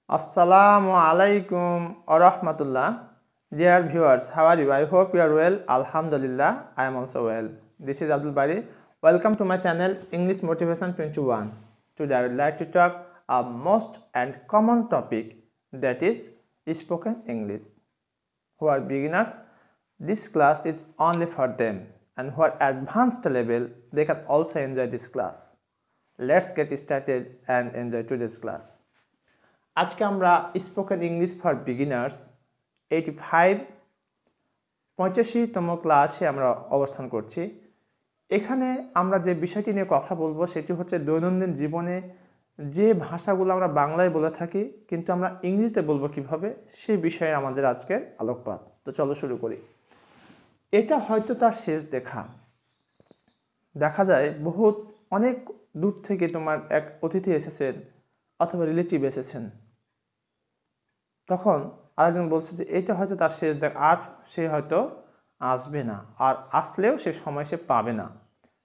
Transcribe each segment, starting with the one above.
Assalamu alaikum wa rahmatullah. Dear viewers, how are you? I hope you are well. Alhamdulillah, I am also well. This is Abdul Bari. Welcome to my channel English Motivation 21. Today I would like to talk a most and common topic, that is spoken English. Who are beginners, this class is only for them, and who are advanced level, they can also enjoy this class. Let's get started and enjoy today's class. আজকে আমরা spoken English for beginners 85তম ক্লাসে আমরা অবস্থান করছি। এখানে আমরা যে বিষয়টি নিয়ে কথা বলবো সেটি হচ্ছে দৈনন্দিন জীবনে যে ভাষাগুলো আমরা বাংলায় বলে থাকি কিন্তু আমরা ইংরেজিতে বলবো কিভাবে, সেই বিষয়ে আমাদের আজকের আলোকপাত। তো চলো শুরু করি। এটা হয়তো তার শেষ দেখা যায় অনেক দূর থেকে তোমার এক অতিথি এসেছেন অথবা রিলেটিভ এসেছেন, তখন আরেকজন বলছে যে এটা হয়তো তার শেষ দেখা, আর সে হয়তো আসবে না, আর আসলেও সে সময় সে পাবে না।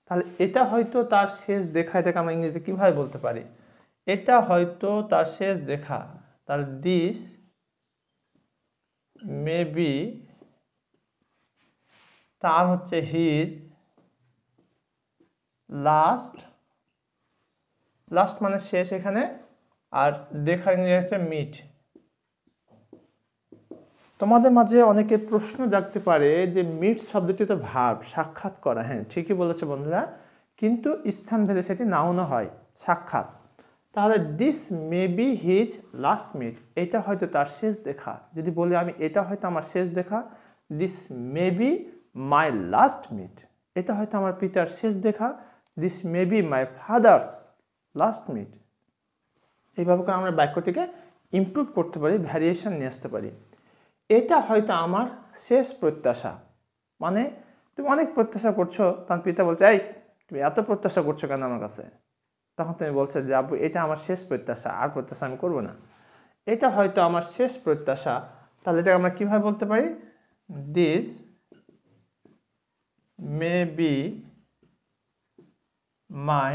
তাহলে এটা হয়তো তার শেষ দেখা, এটাকে আমরা ইংরেজিতে কীভাবে বলতে পারি? এটা হয়তো তার শেষ দেখা, তাহলে দিস মে বি, তার হচ্ছে হিজ লাস্ট মানে শেষ এখানে, আর দেখা ইংরেজি হচ্ছে মিট। তোমাদের মাঝে অনেকে প্রশ্ন জাগতে পারে যে মিট শব্দটি তো ভার্ব, সাক্ষাৎ করা। হ্যাঁ, ঠিকই বলেছে বন্ধুরা, কিন্তু স্থান ভেদে সেটি নাউনও হয়, সাক্ষাৎ। তাহলে this may be his last meet, এটা হয়তো তার শেষ দেখা। যদি বলি আমি এটা হয়তো আমার শেষ দেখা, this may be my last meet, এটা হয়তো আমার পিতার শেষ দেখা, this may be my father's last meet. এইভাবে করে আমরা বাক্যটিকে ইমপ্রুভ করতে পারি, ভ্যারিয়েশন নিয়ে আসতে পারি। এটা হয়তো আমার শেষ প্রত্যাশা, মানে তুমি অনেক প্রত্যাশা করছো, তার পিতা বলছে এই তুমি এত প্রত্যাশা করছো কেন আমার কাছে? তখন তুমি বলছো যে আব্বু এটা আমার শেষ প্রত্যাশা, আর প্রত্যাশা আমি করবো না। এটা হয়তো আমার শেষ প্রত্যাশা, তাহলে এটা আমরা কিভাবে বলতে পারি? This may be my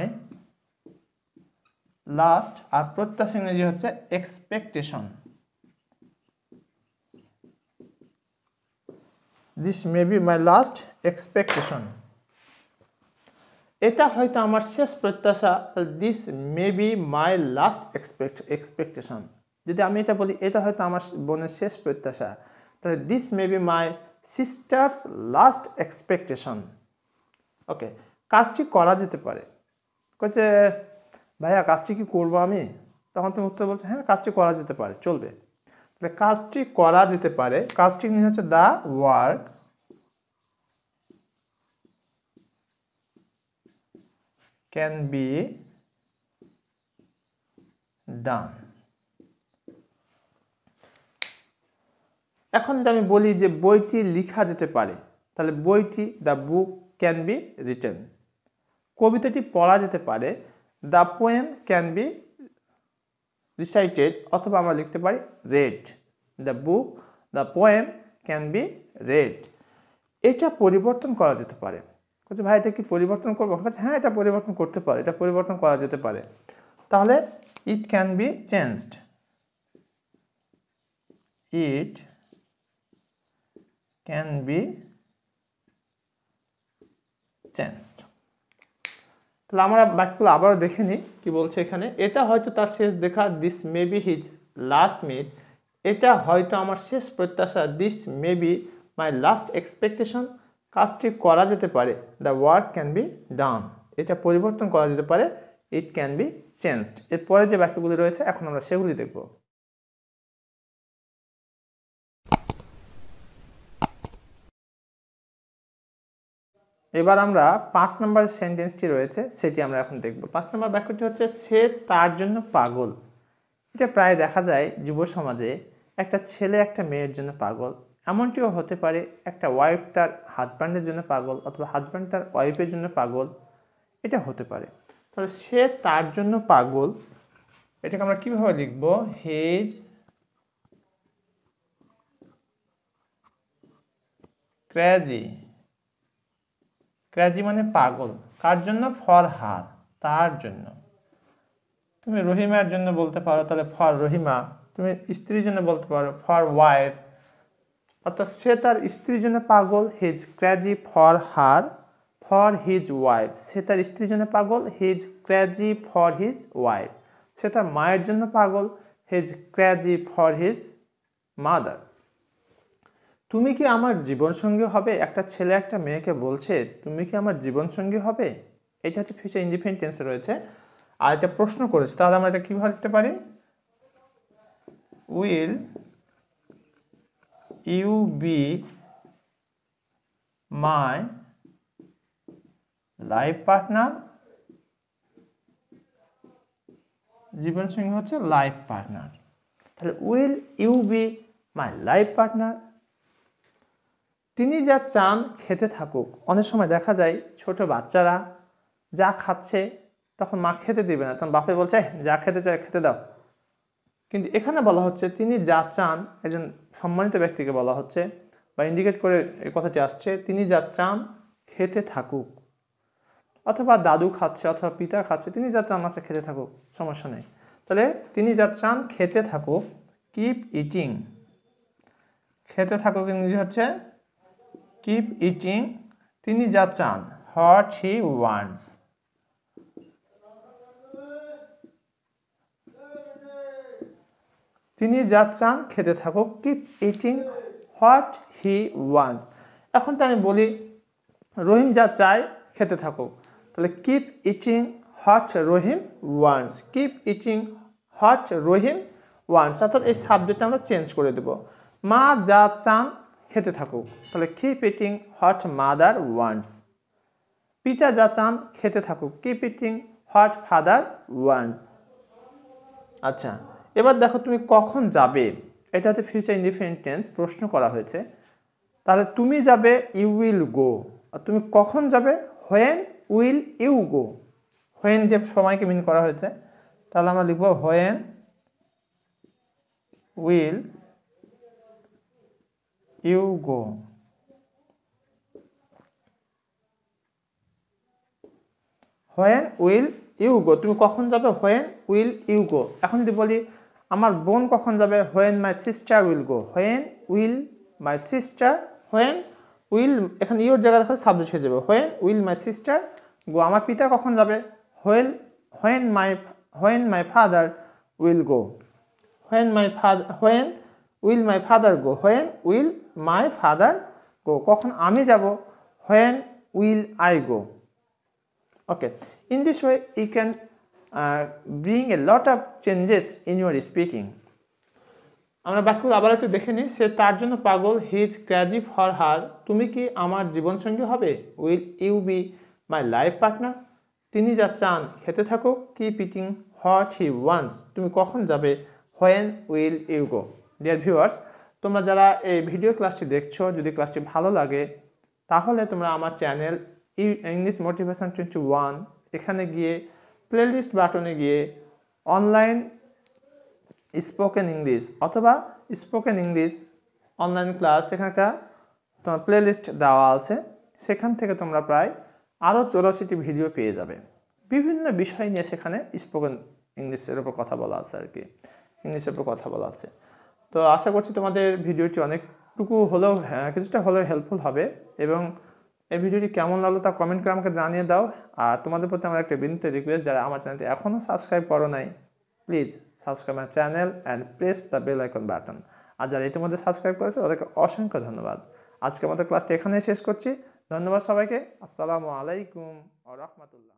last, আর প্রত্যাশা ইংরেজি হচ্ছে expectation. This may be my last expectation, এটা হয়তো আমার শেষ প্রত্যাশা, this may be my last expectation. যদি আমি এটা বলি এটা হয়তো আমার বোনের শেষ প্রত্যাশা, তাহলে this may be my sister's last expectation. Okay, কাজটি করা যেতে পারে। কচ্ছে ভাইয়া কাজটি কি করবো আমি? তখন তুমি উত্তর বলছো হ্যাঁ কাজটি করা যেতে পারে, চলবে। তাহলে কাজটি করা যেতে পারে, কাজটি নিয়ে হচ্ছে দ্য ওয়ার্ক ক্যান বি ডান। এখন যদি আমি বলি যে বইটি লেখা যেতে পারে, তাহলে বইটি the book can be written. কবিতাটি পড়া যেতে পারে, the poem can be recited, অথবা আমরা লিখতে পারি red. The book, the poem can be red. এটা পরিবর্তন করা যেতে পারে। বলছে ভাই এটা কি পরিবর্তন করবো? হ্যাঁ এটা পরিবর্তন করতে পারে, এটা পরিবর্তন করা যেতে পারে। তাহলে it can be changed, it can be changed. তাহলে আমরা বাক্যগুলো আবারও দেখে নিই কি বলছে এখানে। এটা হয়তো তার শেষ দেখা, this may be his last meet. এটা হয়তো আমার শেষ প্রত্যাশা, this may be my last expectation. কাজটি করা যেতে পারে, the work can be done. এটা পরিবর্তন করা যেতে পারে, ইট ক্যান বি চেঞ্জড। এরপরে যে বাক্যগুলি রয়েছে এখন আমরা সেগুলি দেখব। এবার আমরা 5 নম্বর সেন্টেন্সটি রয়েছে সেটি আমরা এখন দেখব। 5 নম্বর বাক্যটি হচ্ছে সে তার জন্য পাগল। এটা প্রায় দেখা যায় যুব সমাজে, একটা ছেলে একটা মেয়ের জন্য পাগল। এমনটিও হতে পারে একটা ওয়াইফ তার হাজব্যান্ডের জন্য পাগল, অথবা হাজব্যান্ড তার ওয়াইফের জন্য পাগল, এটা হতে পারে। তাহলে সে তার জন্য পাগল, এটাকে আমরা কিভাবে লিখব? His crazy. ক্রেজি মানে পাগল, কার জন্য? ফর হার, তার জন্য। তুমি রহিমার জন্য বলতে পারো, তাহলে ফর রহিমা তুমি স্ত্রীর জন্য বলতে পারো ফর ওয়াইফ, অর্থাৎ সে তার স্ত্রীর জন্য পাগল, he is crazy for his wife. সে তার স্ত্রীর জন্য পাগল, he is crazy for his wife. সে তার মায়ের জন্য পাগল, he is crazy for his mother. তুমি কি আমার জীবনসঙ্গী হবে? একটা ছেলে একটা মেয়েকে বলছে তুমি কি আমার জীবনসঙ্গী হবে। এটা হচ্ছে ফিউচার ইনডিফিনিট টেন্সে রয়েছে। আর এটা প্রশ্ন করেছে, তাহলে আমরা এটা কিভাবে লিখতে পারি? Will you be my life partner. জীবনসঙ্গী হচ্ছে লাইফ পার্টনার। তাহলে will you be my life partner. তিনি যা চান খেতে থাকুক। অনেক সময় দেখা যায় ছোট বাচ্চারা যা খাচ্ছে তখন মা খেতে দিবে না, তখন বাপে বলছে যা খেতে চায় খেতে দাও। কিন্তু এখানে বলা হচ্ছে তিনি যা চান, একজন সম্মানিত ব্যক্তিকে বলা হচ্ছে বা ইন্ডিকেট করে এই কথাটি আসছে, তিনি যা চান খেতে থাকুক। অথবা দাদু খাচ্ছে অথবা পিতা খাচ্ছে, তিনি যা চান আচ্ছা খেতে থাকুক, সমস্যা নেই। তাহলে তিনি যা চান খেতে থাকুক, কিপ ইটিং। খেতে থাকুক ইংরেজি হচ্ছে কিপ ইটিং। তিনি যা চান, হোয়াট হি ওয়ান্টস। তিনি যা চান খেতে থাকুক, keep eating what he wants. এখন তো আমি বলি রহিম যা চায় খেতে থাকুক, তাহলে keep eating what Rahim wants. Keep eating what Rahim wants, অর্থাৎ এই সাবজেক্ট আমরা চেঞ্জ করে দেব। মা যা চান খেতে থাকুক, তাহলে keep eating what mother wants. পিতা যা চান খেতে থাকুক, keep eating what father wants. আচ্ছা, এবার দেখো তুমি কখন যাবে। এটা হচ্ছে ফিউচার ইনডিফিনিট টেন্স, প্রশ্ন করা হয়েছে। তাহলে তুমি যাবে ইউ উইল গো, আর তুমি কখন যাবে when will you go. When যে সময়কে মিন করা হয়েছে, তাহলে আমরা লিখব when will you go. When will you go, তুমি কখন যাবে হোয়েন উইল ইউ গো। এখন যদি বলি আমার বোন কখন যাবে, when my sister will go. When will my sister, when will এখানে ইউর জায়গায় দেখো সাবজেক্ট হয়ে যাবে, when will my sister go. আমার পিতা কখন যাবে, when my father will go. When will my father go. When will my father go. When will my, when will I go. Okay, in this way you can bring a lot of changes in your speaking. আমরা বাক্য আবার একটু দেখে নিই। সে তার জন্য পাগল, he is crazy for her. তুমি কি আমার জীবনসঙ্গী হবে, will you be my life partner. তিনি যা চান খেতে থাকো, keep eating what he wants. তুমি কখন যাবে, when will you go. Dear viewers, তোমরা যারা এই ভিডিও ক্লাসটি দেখছো, যদি ক্লাসটি ভালো লাগে তাহলে তোমরা আমার চ্যানেল ইংলিশ মোটিভেশন 21 এখানে গিয়ে প্লেলিস্ট বাটনে গিয়ে অনলাইন স্পোকেন ইংলিশ অথবা স্পোকেন ইংলিশ অনলাইন ক্লাস, এখানে একটা তোমার প্লেলিস্ট দেওয়া আছে। সেখান থেকে তোমরা প্রায় আরও 84টি ভিডিও পেয়ে যাবে। বিভিন্ন বিষয় নিয়ে সেখানে স্পোকেন ইংলিশের উপর কথা বলা আছে আর কি, ইংলিশের উপর কথা বলা আছে। তো আশা করছি তোমাদের ভিডিওটি অনেকটুকু হলেও কিছুটা হলেও হেল্পফুল হবে। এবং এই ভিডিওটি কেমন লাগলো তা কমেন্ট করে আমাকে জানিয়ে দাও। আর তোমাদের প্রতি আমার একটা বিনীত রিকোয়েস্ট, যারা আমার চ্যানেলটি এখনও সাবস্ক্রাইব করো নাই, please subscribe my channel and press the bell icon button. আর যারা ইতিমধ্যে সাবস্ক্রাইব করেছে তাদেরকে অসংখ্য ধন্যবাদ। আজকে আমাদের ক্লাসটি এখানেই শেষ করছি। ধন্যবাদ সবাইকে। আসসালামু আলাইকুম ওয়া রাহমাতুল্লাহ।